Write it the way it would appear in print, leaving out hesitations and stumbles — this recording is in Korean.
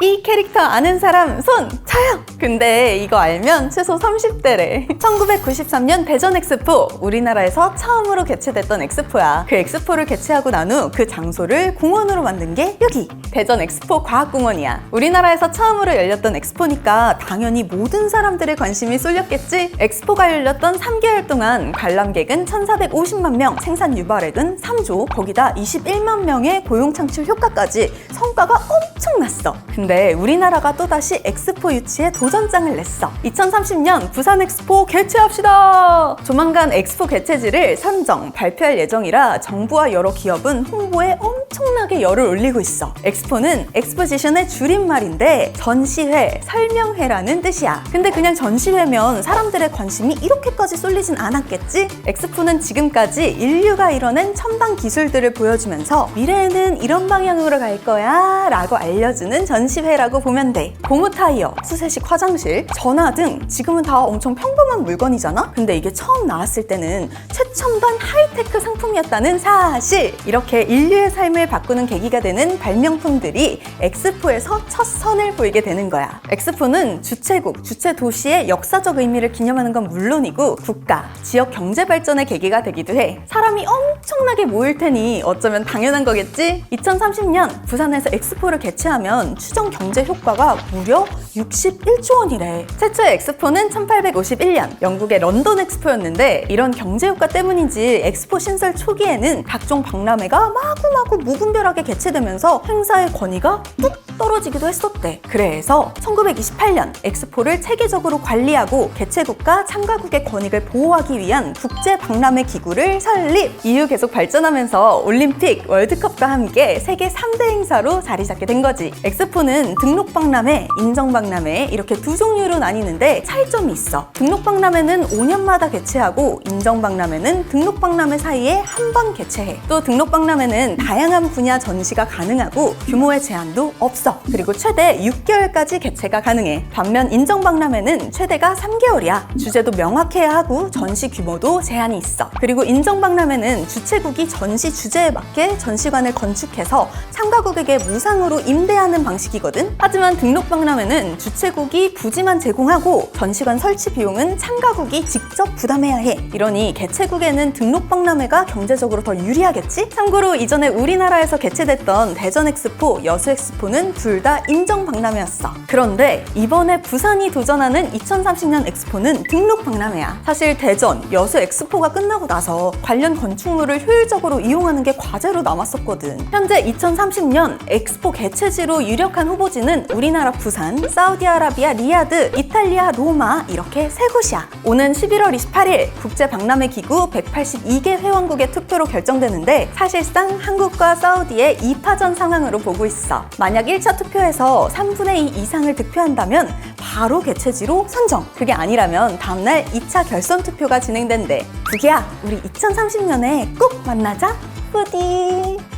이 캐릭터 아는 사람 손 쳐요! 근데 이거 알면 최소 30대래. 1993년 대전 엑스포, 우리나라에서 처음으로 개최됐던 엑스포야. 그 엑스포를 개최하고 난 후 그 장소를 공원으로 만든 게 여기 대전 엑스포 과학공원이야. 우리나라에서 처음으로 열렸던 엑스포니까 당연히 모든 사람들의 관심이 쏠렸겠지. 엑스포가 열렸던 3개월 동안 관람객은 1450만 명, 생산 유발액은 3조, 거기다 21만 명의 고용 창출 효과까지 성과가 엄청났어. 근데 우리나라가 또다시 엑스포 유치에 도전장을 냈어. 2030년 부산 엑스포 개최합시다! 조만간 엑스포 개최지를 선정, 발표할 예정이라 정부와 여러 기업은 홍보에 엄청나게 열을 올리고 있어. 엑스포는 엑스포지션의 줄임말인데 전시회, 설명회라는 뜻이야. 근데 그냥 전시회면 사람들의 관심이 이렇게까지 쏠리진 않았겠지? 엑스포는 지금까지 인류가 이뤄낸 첨단 기술들을 보여주면서 미래에는 이런 방향으로 갈 거야 라고 알려주는 전시회라고 보면 돼. 고무 타이어, 수세식 화장실, 전화 등 지금은 다 엄청 평범한 물건이잖아? 근데 이게 처음 나왔을 때는 최첨단 하이테크 상품이었다는 사실! 이렇게 인류의 삶을 바꾸는 계기가 되는 발명품들이 엑스포에서 첫 선을 보이게 되는 거야. 엑스포는 주최국, 주최도시의 역사적 의미를 기념하는 건 물론이고 국가, 지역 경제 발전의 계기가 되기도 해. 사람이 엄청나게 모일 테니 어쩌면 당연한 거겠지? 2030년 부산에서 엑스포를 개최하면 추정 경제 효과가 무려 61조 원이래. 최초의 엑스포는 1851년 영국의 런던 엑스포였는데 이런 경제 효과 때문인지 엑스포 신설 초기에는 각종 박람회가 마구마구 무분별하게 개최되면서 행사의 권위가 뚝 떨어지기도 했었대. 그래서 1928년 엑스포를 체계적으로 관리하고 개최국과 참가국의 권익을 보호하기 위한 국제박람회 기구를 설립! 이후 계속 발전하면서 올림픽, 월드컵과 함께 세계 3대 행사로 자리 잡게 된 거지. 엑스포는 등록박람회, 인정박람회 이렇게 두 종류로 나뉘는데 차이점이 있어. 등록박람회는 5년마다 개최하고 인정박람회는 등록박람회 사이에 한 번 개최해. 또 등록박람회는 다양한 분야 전시가 가능하고 규모의 제한도 없어. 그리고 최대 6개월까지 개최가 가능해. 반면 인정박람회는 최대가 3개월이야. 주제도 명확해야 하고 전시 규모도 제한이 있어. 그리고 인정박람회는 주최국이 전시 주제에 맞게 전시관을 건축해서 참가국에게 무상으로 임대하는 방식이거든. 하지만 등록박람회는 주최국이 부지만 제공하고 전시관 설치 비용은 참가국이 직접 부담해야 해. 이러니 개최국에는 등록박람회가 경제적으로 더 유리하겠지? 참고로 이전에 우리나라에서 개최됐던 대전 엑스포, 여수 엑스포는 둘 다 인정박람회였어. 그런데 이번에 부산이 도전하는 2030년 엑스포는 등록박람회야. 사실 대전, 여수 엑스포가 끝나고 나서 관련 건축물을 효율적으로 이용하는 게 과제로 남았었거든. 현재 2030년 엑스포 개최지로 유력한 후보지는 우리나라 부산, 사우디아라비아 리야드, 이탈리아 로마 이렇게 세 곳이야. 오는 11월 28일 국제박람회 기구 182개 회원국의 투표로 결정되는데 사실상 한국과 사우디의 2파전 상황으로 보고 있어. 만약 1차 투표에서 3분의 2 이상을 득표한다면 바로 개최지로 선정. 그게 아니라면 다음날 2차 결선 투표가 진행된대. 부기야, 우리 2030년에 꼭 만나자. 뿌디.